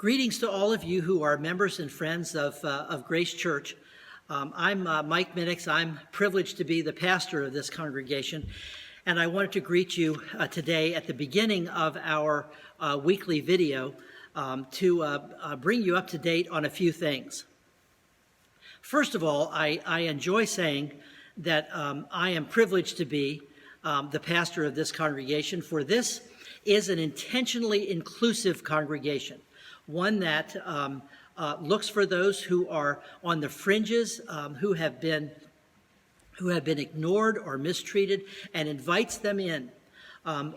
Greetings to all of you who are members and friends of Grace Church. I'm Mike Minnix. I'm privileged to be the pastor of this congregation, and I wanted to greet you today at the beginning of our weekly video to bring you up to date on a few things. First of all, I enjoy saying that I am privileged to be the pastor of this congregation, for this is an intentionally inclusive congregation, one that looks for those who are on the fringes, who have been ignored or mistreated, and invites them in.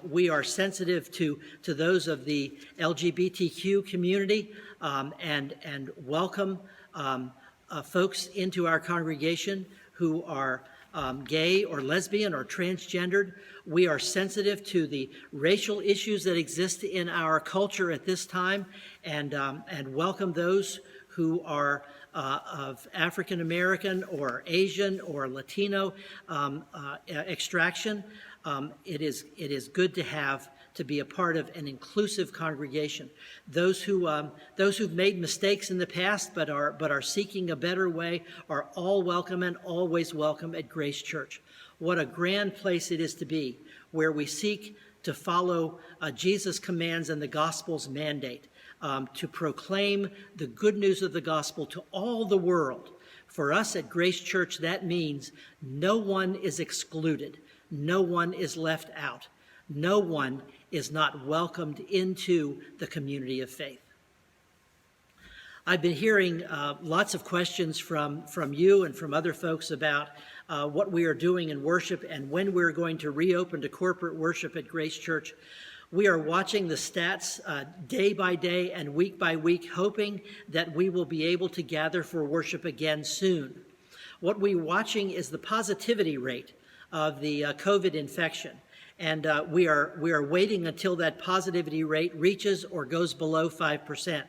We are sensitive to those of the LGBTQ community and welcome folks into our congregation who are gay or lesbian or transgendered. We are sensitive to the racial issues that exist in our culture at this time and welcome those who are of African American or Asian or Latino extraction. It is good to be a part of an inclusive congregation. Those who've made mistakes in the past but are seeking a better way are all welcome and always welcome at Grace Church. What a grand place it is to be, where we seek to follow Jesus' commands and the gospel's mandate, to proclaim the good news of the gospel to all the world. For us at Grace Church, that means no one is excluded. No one is left out. No one is not welcomed into the community of faith. I've been hearing lots of questions from you and from other folks about what we are doing in worship and when we're going to reopen to corporate worship at Grace Church. We are watching the stats day by day and week by week, hoping that we will be able to gather for worship again soon. What we're watching is the positivity rate of the COVID infection. And we are waiting until that positivity rate reaches or goes below 5%.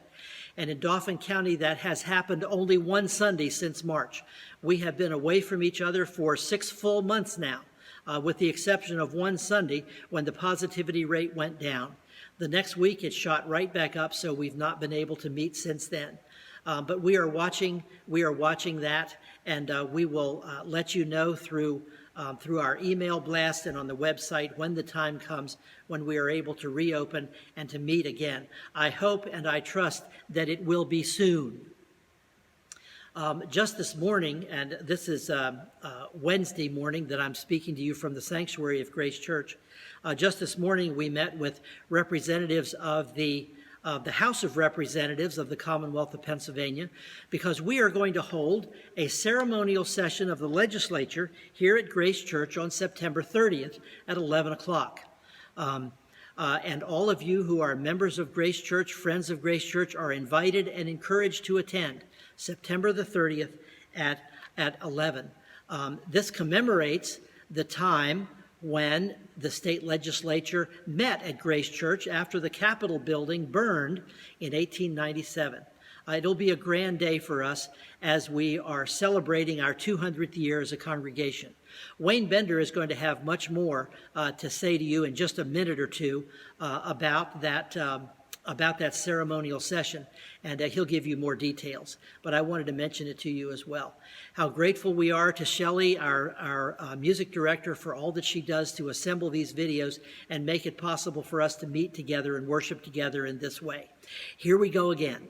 And in Dauphin County, that has happened only one Sunday since March. We have been away from each other for 6 full months now, with the exception of one Sunday when the positivity rate went down. The next week, it shot right back up, so we've not been able to meet since then. But we are watching that, and we will let you know through our email blast and on the website when the time comes when we are able to reopen and to meet again. I hope and I trust that it will be soon. Just this morning, and this is Wednesday morning that I'm speaking to you from the sanctuary of Grace Church. Just this morning, we met with representatives of the House of Representatives of the Commonwealth of Pennsylvania, because we are going to hold a ceremonial session of the legislature here at Grace Church on September 30th at 11 o'clock. And all of you who are members of Grace Church, friends of Grace Church, are invited and encouraged to attend September the 30th at 11. This commemorates the time when the state legislature met at Grace Church after the Capitol building burned in 1897. It'll be a grand day for us as we are celebrating our 200th year as a congregation. Wayne Bender is going to have much more to say to you in just a minute or two about that ceremonial session, and he'll give you more details. But I wanted to mention it to you as well. How grateful we are to Shelley, our music director, for all that she does to assemble these videos and make it possible for us to meet together and worship together in this way. Here we go again.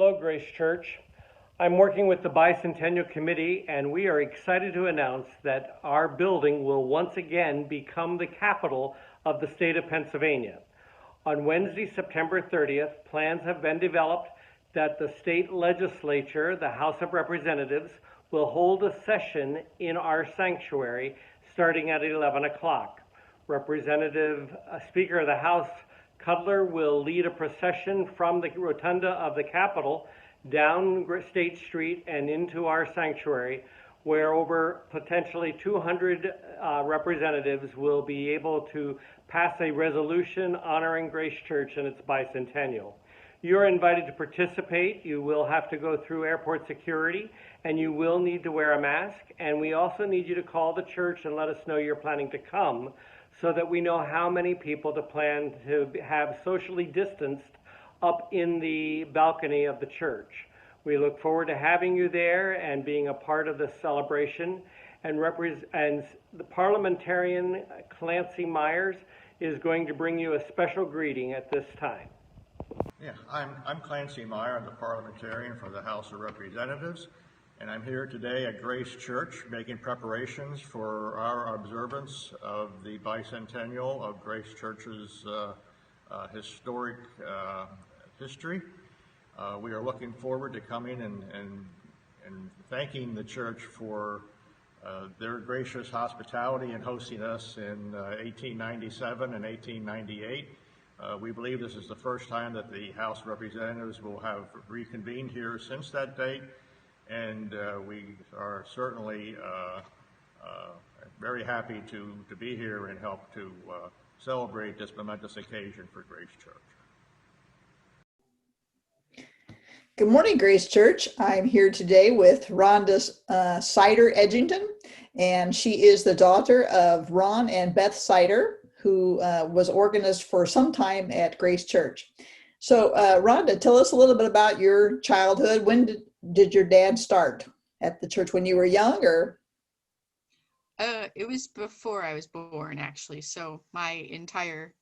Hello, Grace Church. I'm working with the Bicentennial Committee, and we are excited to announce that our building will once again become the capital of the state of Pennsylvania. On Wednesday, September 30th, plans have been developed that the state legislature, the House of Representatives, will hold a session in our sanctuary starting at 11 o'clock. Speaker of the House Cutler will lead a procession from the rotunda of the Capitol down State Street and into our sanctuary, where over potentially 200 representatives will be able to pass a resolution honoring Grace Church and its bicentennial. You're invited to participate. You will have to go through airport security, and you will need to wear a mask. And we also need you to call the church and let us know you're planning to come, so that we know how many people to plan to have socially distanced up in the balcony of the church. We look forward to having you there and being a part of this celebration. And the parliamentarian Clancy Myers is going to bring you a special greeting at this time. Yeah, I'm Clancy Meyer. I'm the parliamentarian for the House of Representatives, and I'm here today at Grace Church making preparations for our observance of the bicentennial of Grace Church's historic history. We are looking forward to coming and thanking the church for their gracious hospitality in hosting us in 1897 and 1898. We believe this is the first time that the House of Representatives will have reconvened here since that date, and we are certainly very happy to be here and help to celebrate this momentous occasion for Grace Church. Good morning, Grace Church. I'm here today with Rhonda Sider Edgington, and she is the daughter of Ron and Beth Sider, who was organist for some time at Grace Church. So Rhonda, tell us a little bit about your childhood. When did your dad start at the church? When you were young, or? It was before I was born, actually. So my entire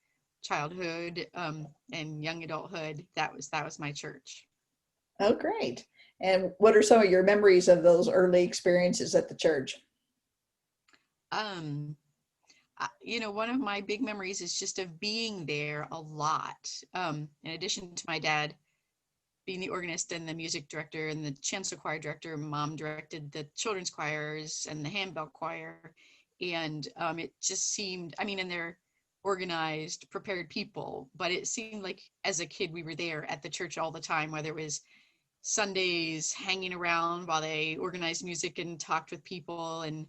childhood and young adulthood, that was my church. Oh, great. And what are some of your memories of those early experiences at the church? One of my big memories is just of being there a lot. In addition to my dad being the organist and the music director and the chancel choir director, Mom directed the children's choirs and the handbell choir. And it just seemed, and they're organized, prepared people, but it seemed like as a kid, we were there at the church all the time, whether it was Sundays hanging around while they organized music and talked with people and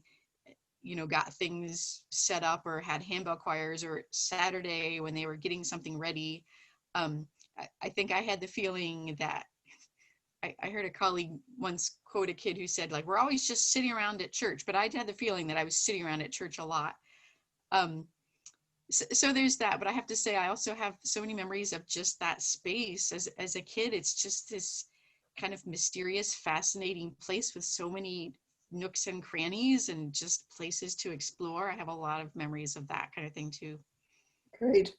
got things set up, or had handbell choirs, or Saturday when they were getting something ready. I think I had the feeling that I heard a colleague once quote a kid who said, like, we're always just sitting around at church, but I had the feeling that I was sitting around at church a lot. So there's that, but I have to say, I also have so many memories of just that space as a kid. It's just this kind of mysterious, fascinating place with so many nooks and crannies and just places to explore. I have a lot of memories of that kind of thing too. Great.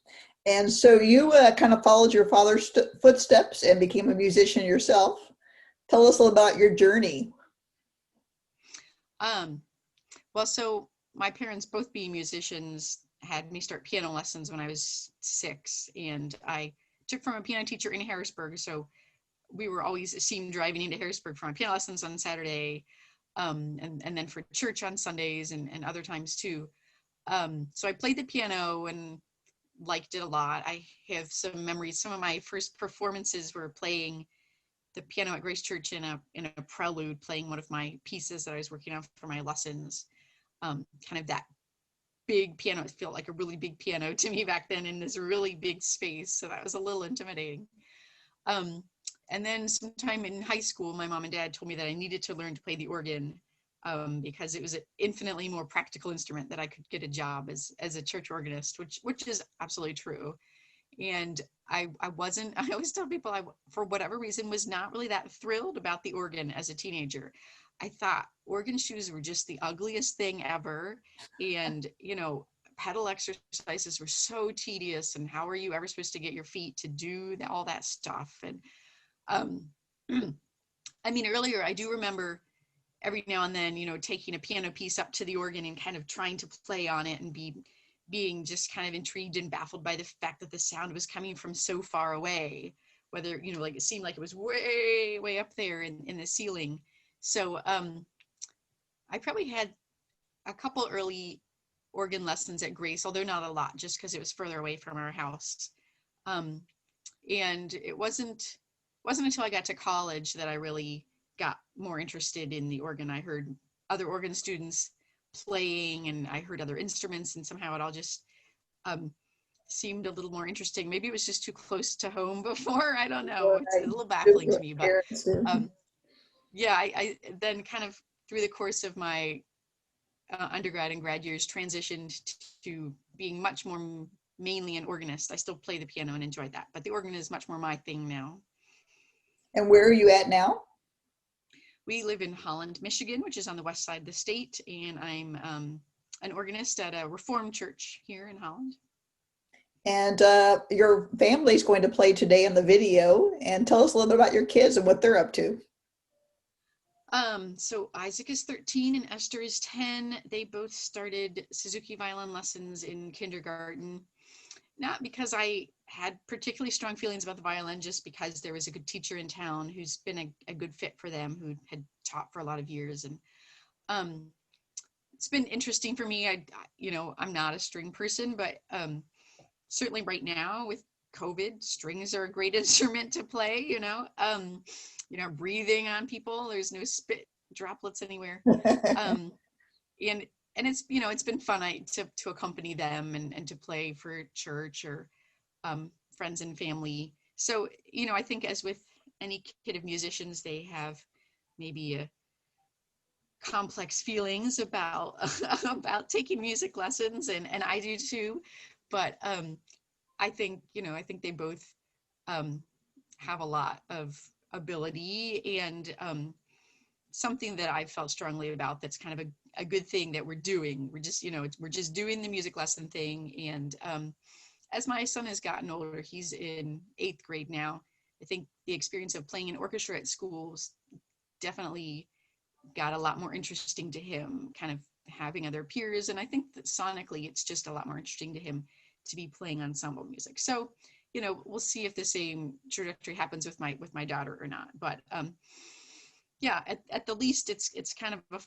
And so you kind of followed your father's footsteps and became a musician yourself. Tell us a little about your journey. Well, so my parents, both being musicians, had me start piano lessons when I was 6, and I took from a piano teacher in Harrisburg. So we were always seen driving into Harrisburg for my piano lessons on Saturday, and then for church on Sundays and other times too. So I played the piano and liked it a lot. I have some memories. Some of my first performances were playing the piano at Grace Church in a prelude, playing one of my pieces that I was working on for my lessons. Kind of that big piano. It felt like a really big piano to me back then in this really big space. So that was a little intimidating. And then sometime in high school, my mom and dad told me that I needed to learn to play the organ because it was an infinitely more practical instrument, that I could get a job as a church organist, which is absolutely true. And I always tell people for whatever reason, was not really that thrilled about the organ as a teenager. I thought organ shoes were just the ugliest thing ever. And, pedal exercises were so tedious. And how are you ever supposed to get your feet to do all that stuff? And I mean, earlier, I do remember every now and then, taking a piano piece up to the organ and kind of trying to play on it and being just kind of intrigued and baffled by the fact that the sound was coming from so far away, whether, like it seemed like it was way, way up there in the ceiling. So I probably had a couple early organ lessons at Grace, although not a lot, just because it was further away from our house. And it wasn't until I got to college that I really got more interested in the organ. I heard other organ students playing, and I heard other instruments, and somehow it all just seemed a little more interesting. Maybe it was just too close to home before. I don't know. It's a little baffling to me, but yeah, I then kind of through the course of my undergrad and grad years transitioned to being much more mainly an organist. I still play the piano and enjoy that, but the organ is much more my thing now. And where are you at now? We live in Holland, Michigan, which is on the west side of the state, and I'm an organist at a Reformed church here in Holland. And your family's going to play today in the video, and tell us a little bit about your kids and what they're up to. So Isaac is 13 and Esther is 10. They both started Suzuki violin lessons in kindergarten. Not because I had particularly strong feelings about the violin, just because there was a good teacher in town who's been a good fit for them, who had taught for a lot of years. And it's been interesting for me. I'm not a string person, but certainly right now with COVID, strings are a great instrument to play, breathing on people. There's no spit droplets anywhere. And it's, it's been fun to accompany them and to play for church or friends and family. So, I think as with any kid of musicians, they have maybe complex feelings about taking music lessons, and I do too. But I think they both have a lot of ability, and something that I felt strongly about that's kind of a good thing that we're doing. We're just, we're just doing the music lesson thing. And as my son has gotten older, he's in 8th grade now. I think the experience of playing an orchestra at schools definitely got a lot more interesting to him, kind of having other peers. And I think that sonically, it's just a lot more interesting to him to be playing ensemble music. So, we'll see if the same trajectory happens with my daughter or not. But yeah, at the least, it's kind of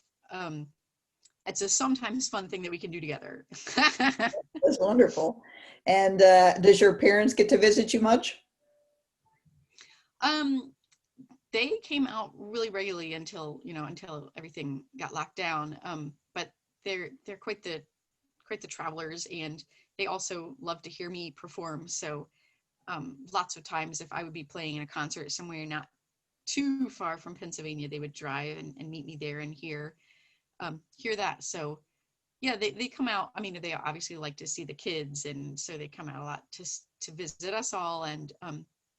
it's a sometimes fun thing that we can do together. That's wonderful. And does your parents get to visit you much? They came out really regularly until everything got locked down. But they're quite the travelers, and they also love to hear me perform. So lots of times, if I would be playing in a concert somewhere not too far from Pennsylvania, they would drive and meet me there and hear that. So yeah, they come out. I mean, they obviously like to see the kids, and so they come out a lot to visit us all. And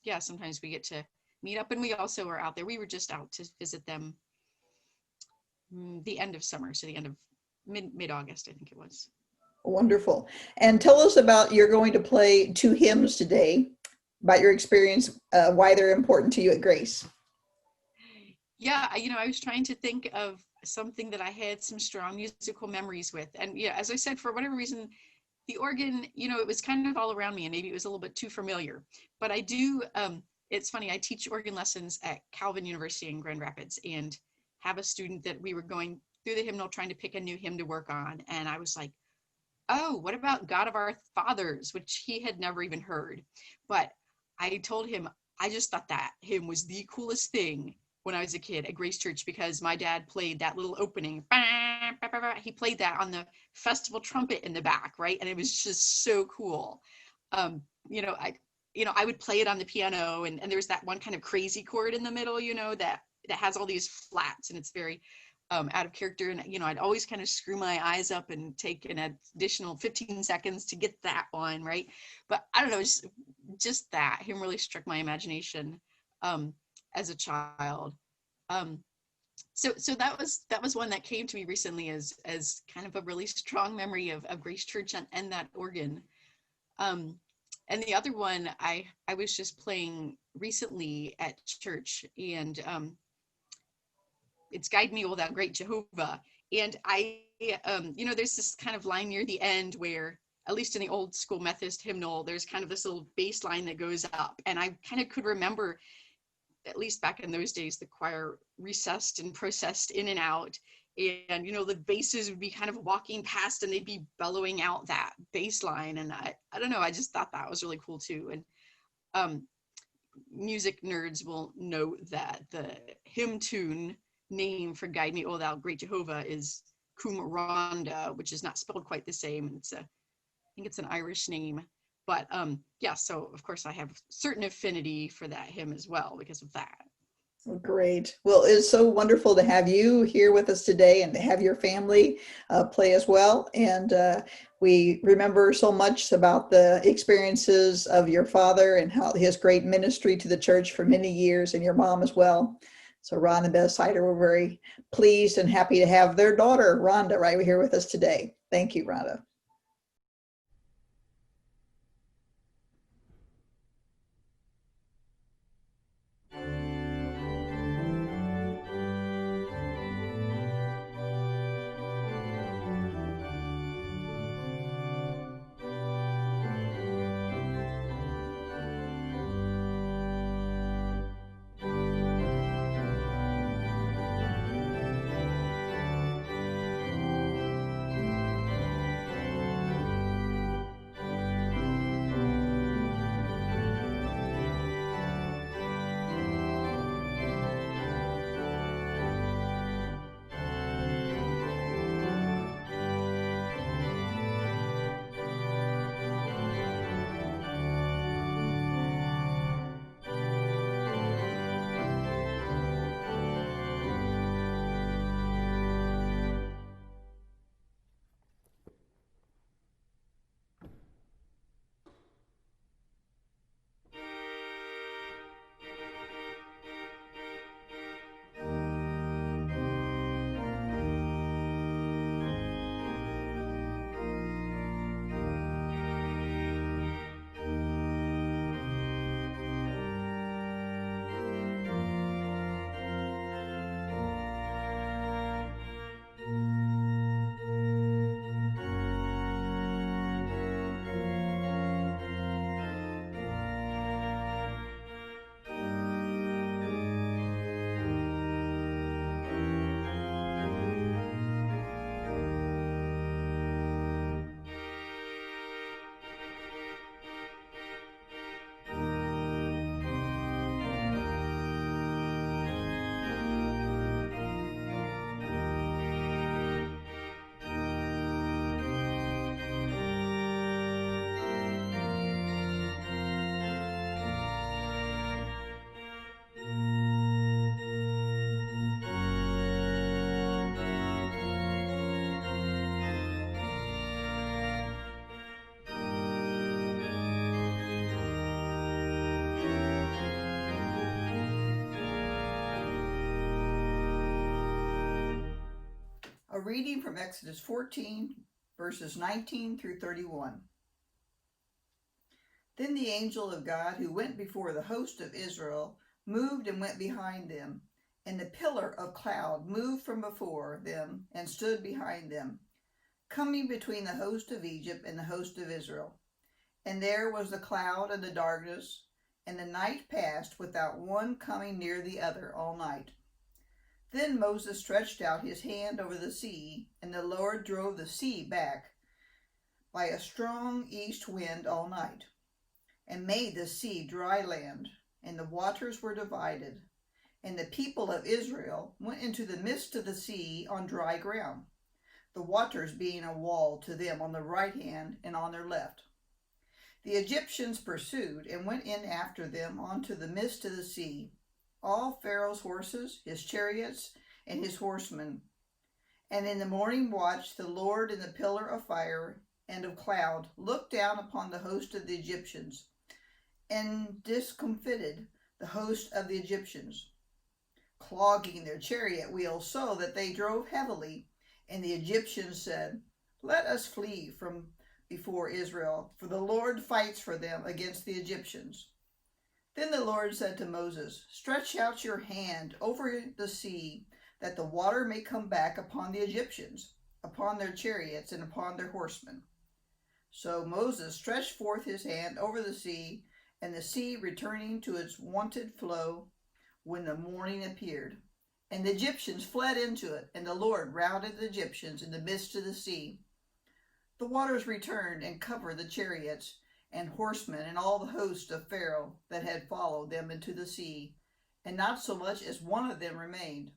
yeah, sometimes we get to meet up, and we also are out there. We were just out to visit them the end of summer, so the end of mid-August, I think it was. Wonderful. And tell us about, you're going to play 2 hymns today, about your experience, why they're important to you at Grace. Yeah, I was trying to think of something that I had some strong musical memories with. And yeah, as I said, for whatever reason, the organ, it was kind of all around me, and maybe it was a little bit too familiar. But I do, it's funny, I teach organ lessons at Calvin University in Grand Rapids, and have a student that we were going through the hymnal trying to pick a new hymn to work on. And I was like, oh, what about God of Our Fathers, which he had never even heard. But I told him, I just thought that hymn was the coolest thing when I was a kid at Grace Church, because my dad played that little opening. He played that on the festival trumpet in the back, right? And it was just so cool. I would play it on the piano, and there was that one kind of crazy chord in the middle, that has all these flats, and it's very out of character. And, I'd always kind of screw my eyes up and take an additional 15 seconds to get that one, right? But I don't know, just that hymn really struck my imagination as a child. So that was one that came to me recently as kind of a really strong memory of Grace Church and that organ. And the other one I was just playing recently at church, and it's Guide Me, O Thou Great Jehovah. And there's this kind of line near the end where, at least in the old school Methodist hymnal, there's kind of this little bass line that goes up. And I kind of could remember, at least back in those days, the choir recessed and processed in and out. And, the basses would be kind of walking past and they'd be bellowing out that bass line. And I don't know, I just thought that was really cool too. And music nerds will know that the hymn tune name for Guide Me, O Thou Great Jehovah is Cum Rhonda, which is not spelled quite the same. I think it's an Irish name. But so of course I have certain affinity for that hymn as well because of that. Great. Well, it's so wonderful to have you here with us today and to have your family play as well. And we remember so much about the experiences of your father and how his great ministry to the church for many years, and your mom as well. So Ron and Beth Sider were very pleased and happy to have their daughter, Rhonda, right here with us today. Thank you, Rhonda. A reading from Exodus 14, verses 19 through 31. Then the angel of God who went before the host of Israel moved and went behind them, and the pillar of cloud moved from before them and stood behind them, coming between the host of Egypt and the host of Israel. And there was the cloud and the darkness, and the night passed without one coming near the other all night. Then Moses stretched out his hand over the sea, and the Lord drove the sea back by a strong east wind all night, and made the sea dry land, and the waters were divided. And the people of Israel went into the midst of the sea on dry ground, the waters being a wall to them on the right hand and on their left. The Egyptians pursued and went in after them onto the midst of the sea, all Pharaoh's horses, his chariots, and his horsemen. And in the morning watch, the Lord in the pillar of fire and of cloud looked down upon the host of the Egyptians, and discomfited the host of the Egyptians, clogging their chariot wheels so that they drove heavily. And the Egyptians said, "Let us flee from before Israel, for the Lord fights for them against the Egyptians. Then the Lord said to Moses, "Stretch out your hand over the sea, that the water may come back upon the Egyptians, upon their chariots, and upon their horsemen." So Moses stretched forth his hand over the sea, and the sea returning to its wonted flow when the morning appeared. And the Egyptians fled into it, and the Lord routed the Egyptians in the midst of the sea. The waters returned and covered the chariots and horsemen and all the host of Pharaoh that had followed them into the sea, and not so much as one of them remained.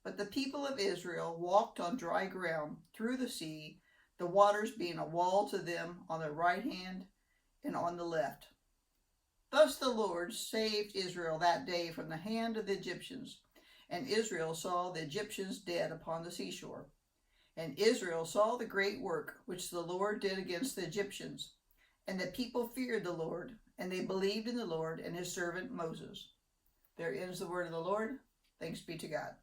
But the people of Israel walked on dry ground through the sea, the waters being a wall to them on the right hand and on the left. Thus the Lord saved Israel that day from the hand of the Egyptians, and Israel saw the Egyptians dead upon the seashore. And Israel saw the great work which the Lord did against the Egyptians. And the people feared the Lord, and they believed in the Lord and his servant Moses. There ends the word of the Lord. Thanks be to God.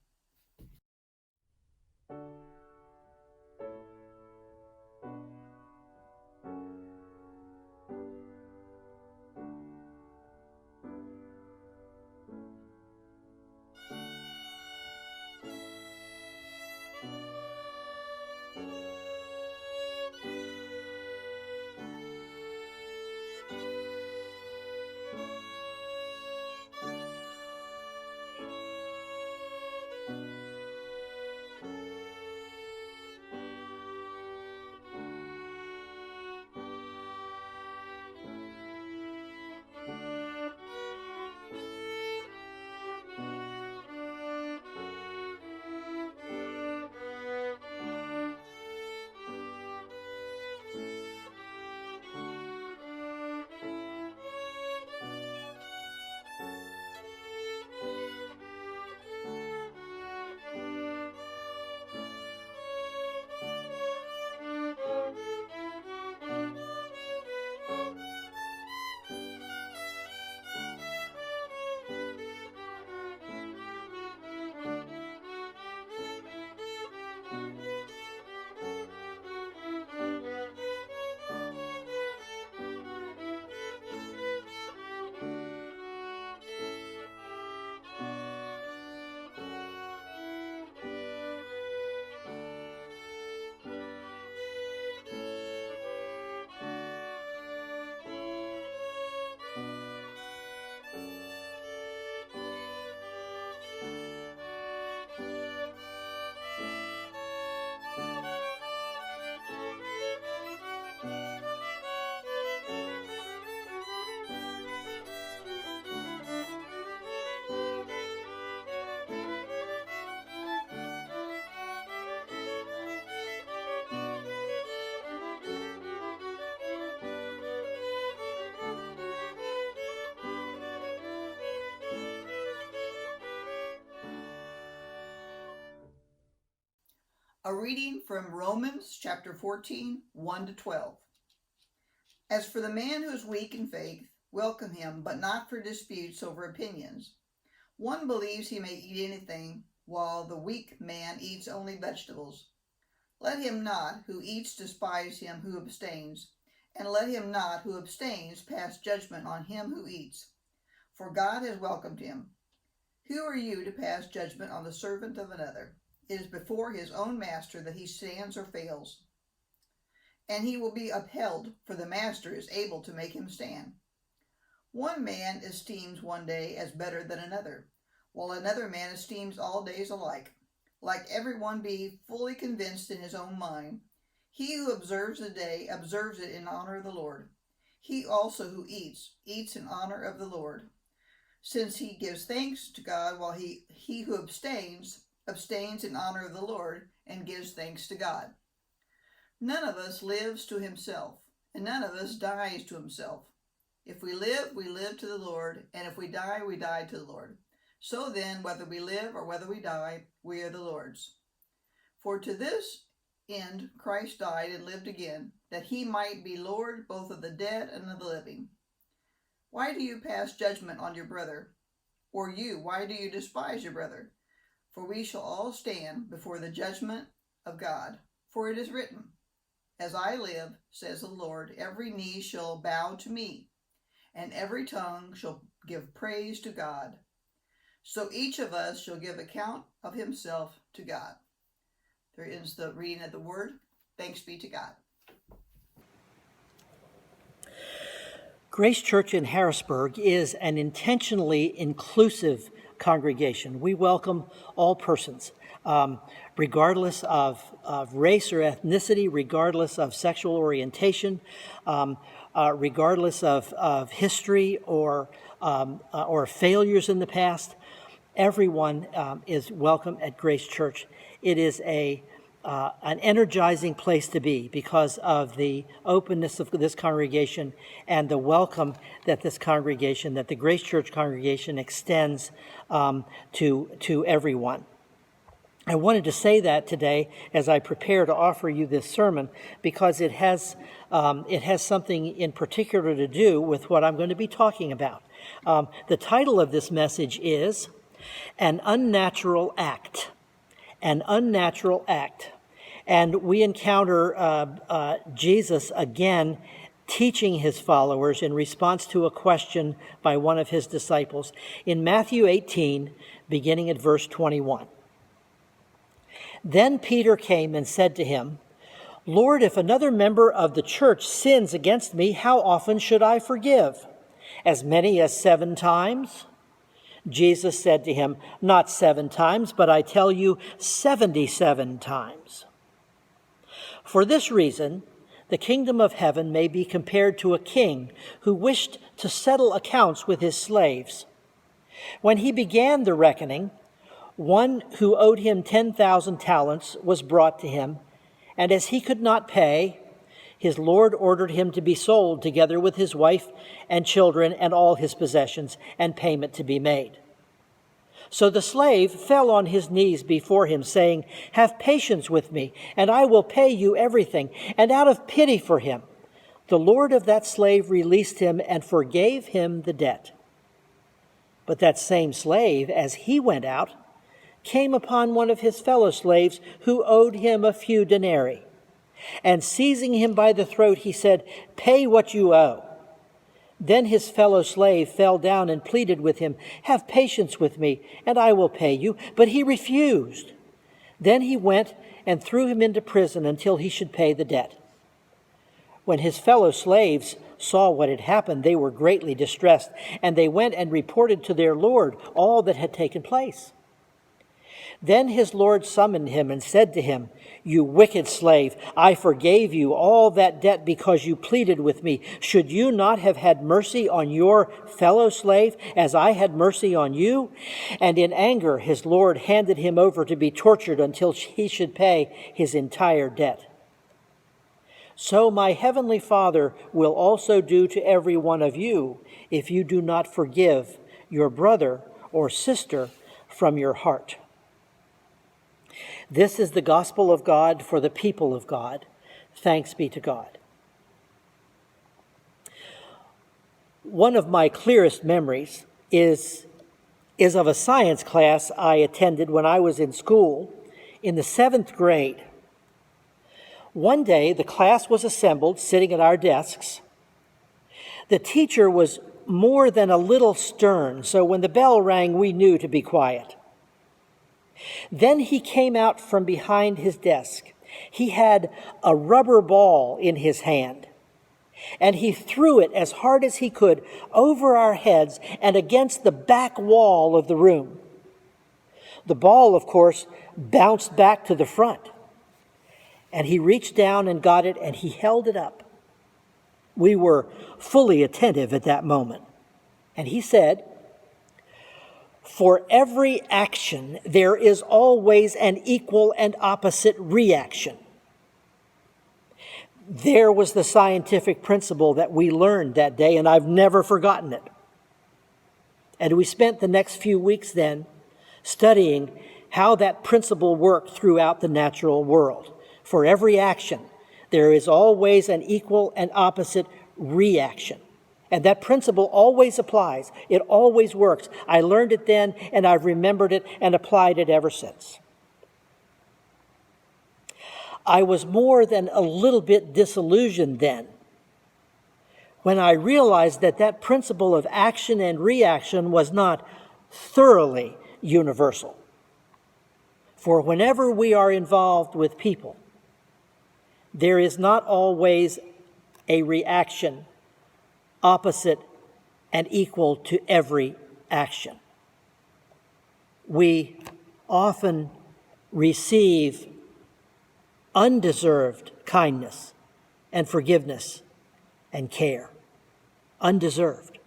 A reading from Romans chapter 14, 1-12. As for the man who is weak in faith, welcome him, but not for disputes over opinions. One believes he may eat anything, while the weak man eats only vegetables. Let him not who eats despise him who abstains, and let him not who abstains pass judgment on him who eats, for God has welcomed him. Who are you to pass judgment on the servant of another? It is before his own master that he stands or fails, and he will be upheld, for the master is able to make him stand. One man esteems one day as better than another, while another man esteems all days alike. Let everyone be fully convinced in his own mind. He who observes the day observes it in honor of the Lord. He also who eats, eats in honor of the Lord, since he gives thanks to God, while he who abstains in honor of the Lord and gives thanks to God. None of us lives to himself, and none of us dies to himself. If we live, we live to the Lord, and if we die, we die to the Lord. So then, whether we live or whether we die, we are the Lord's. For to this end Christ died and lived again, that he might be Lord both of the dead and of the living. Why do you pass judgment on your brother? Or you, why do you despise your brother? For we shall all stand before the judgment of God. For it is written, As I live, says the Lord, every knee shall bow to me, and every tongue shall give praise to God. So each of us shall give account of himself to God. There is the reading of the word. Thanks be to God. Grace Church in Harrisburg is an intentionally inclusive congregation. We welcome all persons, regardless of race or ethnicity, regardless of sexual orientation, regardless of history or failures in the past. Everyone is welcome at Grace Church. It is an energizing place to be because of the openness of this congregation and the welcome that the Grace Church congregation extends to everyone. I wanted to say that today as I prepare to offer you this sermon because it has something in particular to do with what I'm going to be talking about. The title of this message is An Unnatural Act. An unnatural act. And we encounter Jesus again teaching his followers in response to a question by one of his disciples in Matthew 18, beginning at verse 21. Then Peter came and said to him, Lord, if another member of the church sins against me, how often should I forgive? As many as 7 times? Jesus said to him, Not 7 times, but I tell you 77 times. For this reason, the kingdom of heaven may be compared to a king who wished to settle accounts with his slaves. When he began the reckoning, one who owed him 10,000 talents was brought to him, and as he could not pay, his Lord ordered him to be sold together with his wife and children and all his possessions, and payment to be made. So the slave fell on his knees before him, saying, Have patience with me, and I will pay you everything. And out of pity for him, the Lord of that slave released him and forgave him the debt. But that same slave, as he went out, came upon one of his fellow slaves who owed him a few denarii. And seizing him by the throat, he said, Pay what you owe. Then his fellow slave fell down and pleaded with him, Have patience with me, and I will pay you. But he refused. Then he went and threw him into prison until he should pay the debt. When his fellow slaves saw what had happened, they were greatly distressed, and they went and reported to their Lord all that had taken place. Then his Lord summoned him and said to him, You wicked slave, I forgave you all that debt because you pleaded with me. Should you not have had mercy on your fellow slave as I had mercy on you? And in anger, his Lord handed him over to be tortured until he should pay his entire debt. So my heavenly Father will also do to every one of you if you do not forgive your brother or sister from your heart. This is the gospel of God for the people of God. Thanks be to God. One of my clearest memories is of a science class I attended when I was in school in the 7th grade. One day, the class was assembled, sitting at our desks. The teacher was more than a little stern, so when the bell rang, we knew to be quiet. Then he came out from behind his desk. He had a rubber ball in his hand, and he threw it as hard as he could over our heads and against the back wall of the room. The ball, of course, bounced back to the front, and he reached down and got it, and he held it up. We were fully attentive at that moment, and he said, For every action, there is always an equal and opposite reaction. There was the scientific principle that we learned that day, and I've never forgotten it. And we spent the next few weeks then studying how that principle worked throughout the natural world. For every action, there is always an equal and opposite reaction. And that principle always applies. It always works. I learned it then, and I've remembered it and applied it ever since. I was more than a little bit disillusioned then when I realized that that principle of action and reaction was not thoroughly universal. For whenever we are involved with people, there is not always a reaction opposite and equal to every action. We often receive undeserved kindness and forgiveness and care. Undeserved.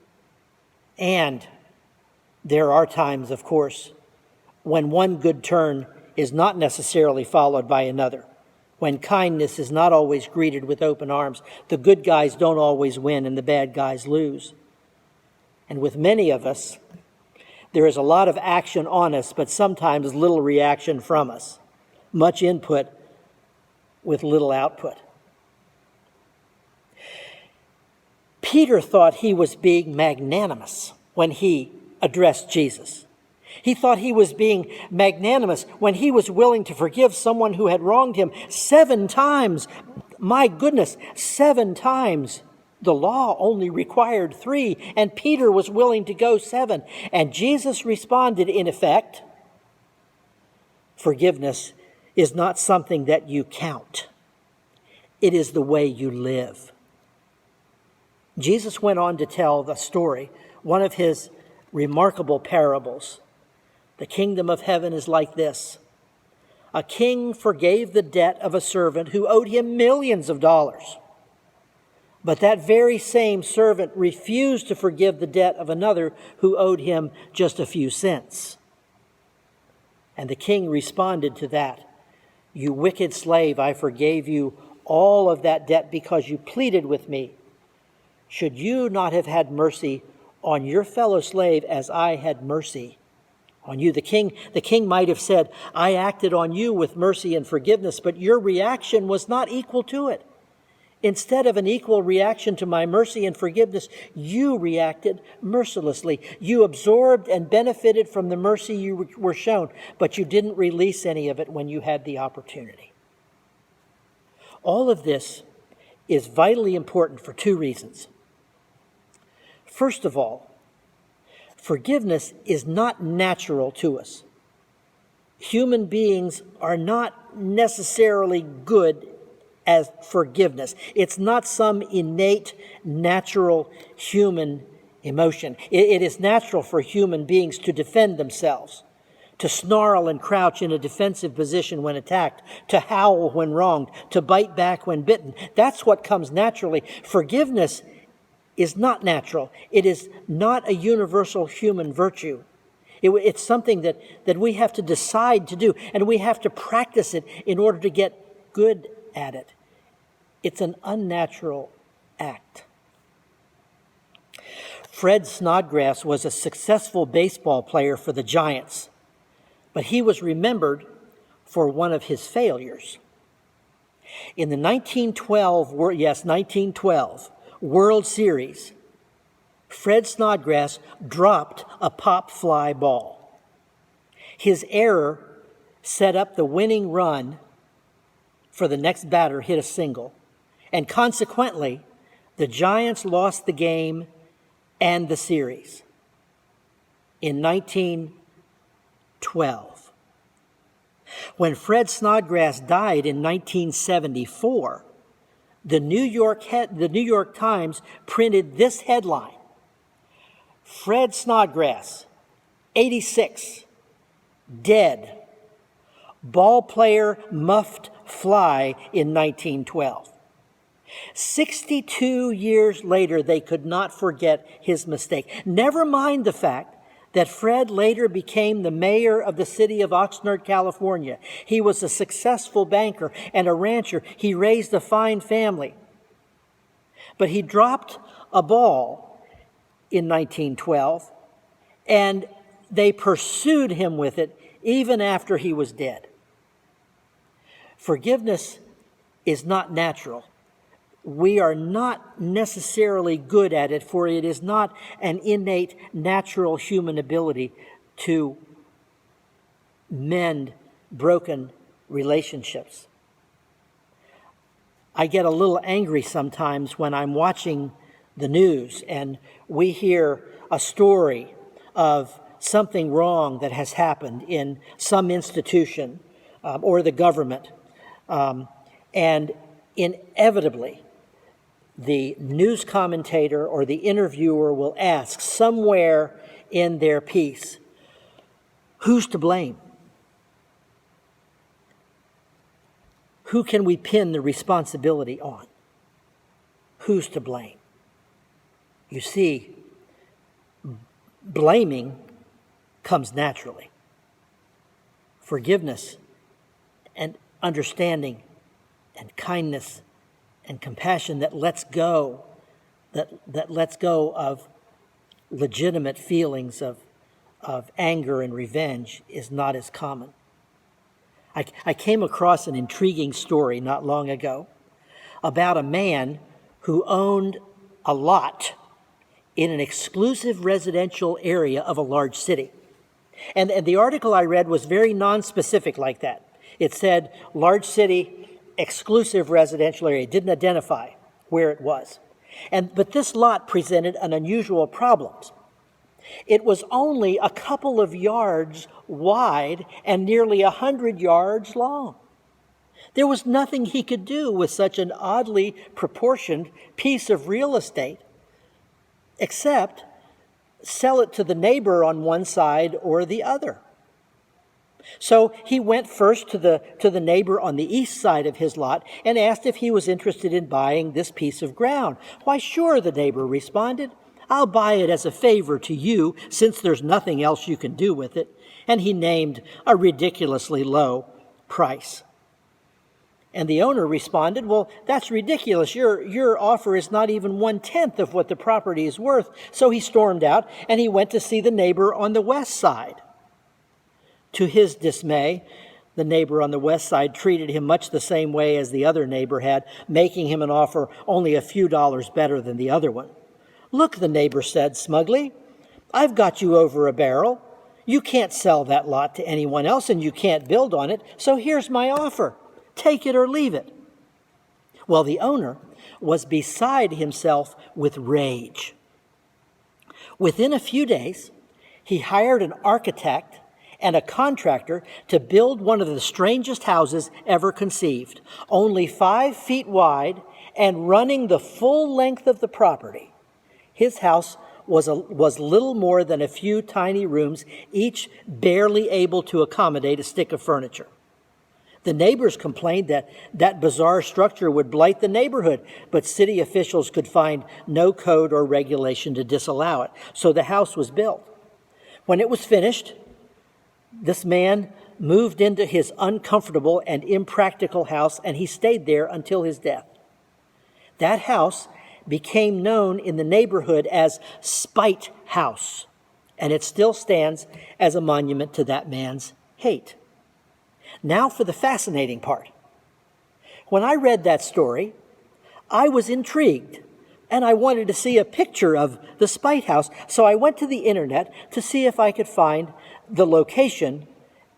And there are times, of course, when one good turn is not necessarily followed by another, when kindness is not always greeted with open arms. The good guys don't always win and the bad guys lose. And with many of us, there is a lot of action on us, but sometimes little reaction from us. Much input with little output. Peter thought he was being magnanimous when he addressed Jesus. He thought he was being magnanimous when he was willing to forgive someone who had wronged him 7 times. My goodness, 7 times. The law only required 3, and Peter was willing to go 7. And Jesus responded, in effect, forgiveness is not something that you count. It is the way you live. Jesus went on to tell the story, one of his remarkable parables. The kingdom of heaven is like this. A king forgave the debt of a servant who owed him millions of dollars. But that very same servant refused to forgive the debt of another who owed him just a few cents. And the king responded to that, "You wicked slave, I forgave you all of that debt because you pleaded with me. Should you not have had mercy on your fellow slave as I had mercy on you?" The king might have said, "I acted on you with mercy and forgiveness, but your reaction was not equal to it. Instead of an equal reaction to my mercy and forgiveness, you reacted mercilessly. You absorbed and benefited from the mercy you were shown, but you didn't release any of it when you had the opportunity." All of this is vitally important for 2 reasons. First of all, forgiveness is not natural to us. Human beings are not necessarily good as forgiveness. It's not some innate, natural human emotion. It is natural for human beings to defend themselves, to snarl and crouch in a defensive position when attacked, to howl when wronged, to bite back when bitten. That's what comes naturally. Forgiveness is not natural. It is not a universal human virtue. It's something that we have to decide to do, and we have to practice it in order to get good at it. It's an unnatural act. Fred Snodgrass was a successful baseball player for the Giants, but he was remembered for one of his failures. In the 1912 World Series, Fred Snodgrass dropped a pop fly ball. His error set up the winning run for the next batter hit a single, and consequently, the Giants lost the game and the series in 1912. When Fred Snodgrass died in 1974, the New York Times printed this headline: Fred Snodgrass, 86, dead. Ball player muffed fly in 1912. 62 years later, they could not forget his mistake. Never mind the fact that Fred later became the mayor of the city of Oxnard, California. He was a successful banker and a rancher. He raised a fine family. But he dropped a ball in 1912, and they pursued him with it even after he was dead. Forgiveness is not natural. We are not necessarily good at it, for it is not an innate, natural human ability to mend broken relationships. I get a little angry sometimes when I'm watching the news and we hear a story of something wrong that has happened in some institution or the government. And inevitably, the news commentator or the interviewer will ask somewhere in their piece, who's to blame? Who can we pin the responsibility on? Who's to blame? You see, blaming comes naturally. Forgiveness and understanding and kindness and compassion that lets go of legitimate feelings of anger and revenge is not as common. I came across an intriguing story not long ago about a man who owned a lot in an exclusive residential area of a large city. And the article I read was very non-specific like that. It said large city, exclusive residential area. It didn't identify where it was. But this lot presented an unusual problem. It was only a couple of yards wide and nearly 100 yards long. There was nothing he could do with such an oddly proportioned piece of real estate except sell it to the neighbor on one side or the other. So he went first to the neighbor on the east side of his lot and asked if he was interested in buying this piece of ground. "Why, sure," the neighbor responded. "I'll buy it as a favor to you since there's nothing else you can do with it." And he named a ridiculously low price. And the owner responded, "Well, that's ridiculous. Your offer is not even 1/10 of what the property is worth." So he stormed out and he went to see the neighbor on the west side. To his dismay, the neighbor on the west side treated him much the same way as the other neighbor had, making him an offer only a few dollars better than the other one. "Look," the neighbor said smugly, "I've got you over a barrel. You can't sell that lot to anyone else and you can't build on it, so here's my offer. Take it or leave it." Well, the owner was beside himself with rage. Within a few days, he hired an architect and a contractor to build one of the strangest houses ever conceived, only 5 feet wide and running the full length of the property. His house was little more than a few tiny rooms, each barely able to accommodate a stick of furniture. The neighbors complained that bizarre structure would blight the neighborhood, but city officials could find no code or regulation to disallow it. So the house was built. When it was finished, this man moved into his uncomfortable and impractical house, and he stayed there until his death. That house became known in the neighborhood as Spite House, and it still stands as a monument to that man's hate. Now for the fascinating part. When I read that story, I was intrigued, and I wanted to see a picture of the Spite House, so I went to the internet to see if I could find the location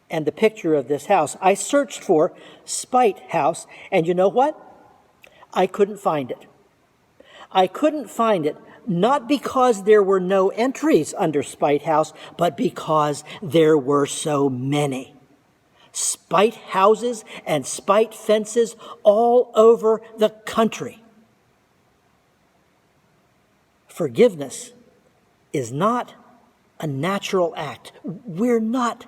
and the picture of this house. I searched for Spite House, and you know what? I couldn't find it. I couldn't find it, not because there were no entries under Spite House, but because there were so many. Spite houses and spite fences all over the country. Forgiveness is not a natural act. We're not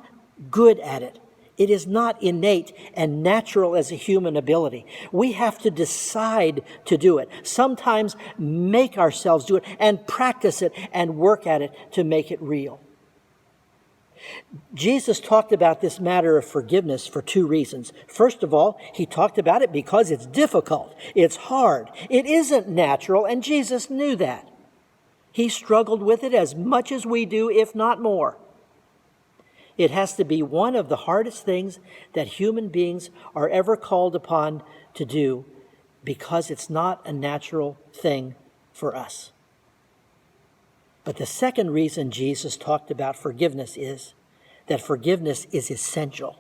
good at it. It is not innate and natural as a human ability. We have to decide to do it, sometimes make ourselves do it and practice it and work at it to make it real. Jesus talked about this matter of forgiveness for 2 reasons. First of all, he talked about it because it's difficult, it's hard, it isn't natural, and Jesus knew that. He struggled with it as much as we do, if not more. It has to be one of the hardest things that human beings are ever called upon to do because it's not a natural thing for us. But the second reason Jesus talked about forgiveness is that forgiveness is essential.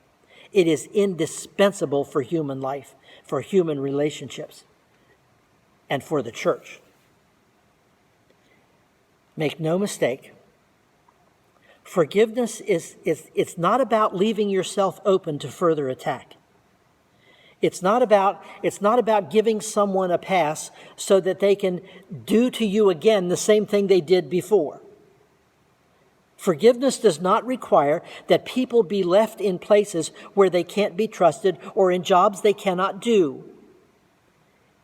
It is indispensable for human life, for human relationships. and for the church. Make no mistake, forgiveness it's not about leaving yourself open to further attack. It's not about giving someone a pass so that they can do to you again the same thing they did before. Forgiveness does not require that people be left in places where they can't be trusted or in jobs they cannot do.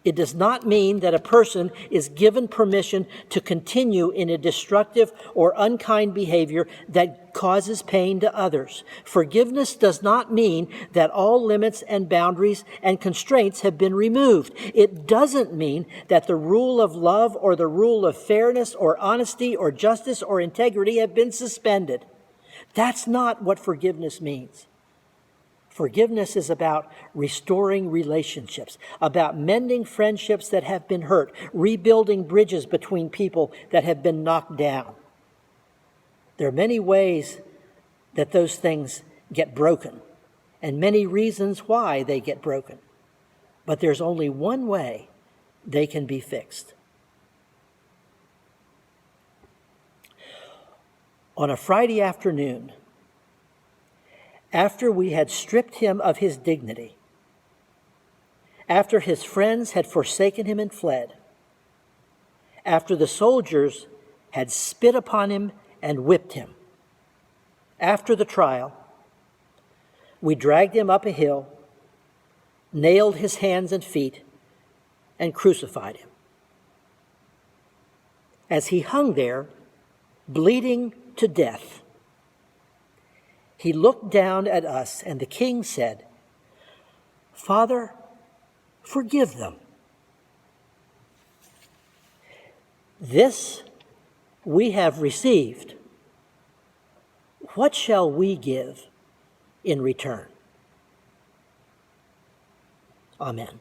It does not mean that a person is given permission to continue in a destructive or unkind behavior that causes pain to others. Forgiveness does not mean that all limits and boundaries and constraints have been removed. It doesn't mean that the rule of love or the rule of fairness or honesty or justice or integrity have been suspended. That's not what forgiveness means. Forgiveness is about restoring relationships, about mending friendships that have been hurt, rebuilding bridges between people that have been knocked down. There are many ways that those things get broken, and many reasons why they get broken. But there's only one way they can be fixed. On a Friday afternoon, after we had stripped him of his dignity, after his friends had forsaken him and fled, after the soldiers had spit upon him and whipped him, after the trial, we dragged him up a hill, nailed his hands and feet, and crucified him. As he hung there, bleeding to death, he looked down at us, and the king said, "Father, forgive them." This we have received. What shall we give in return? Amen.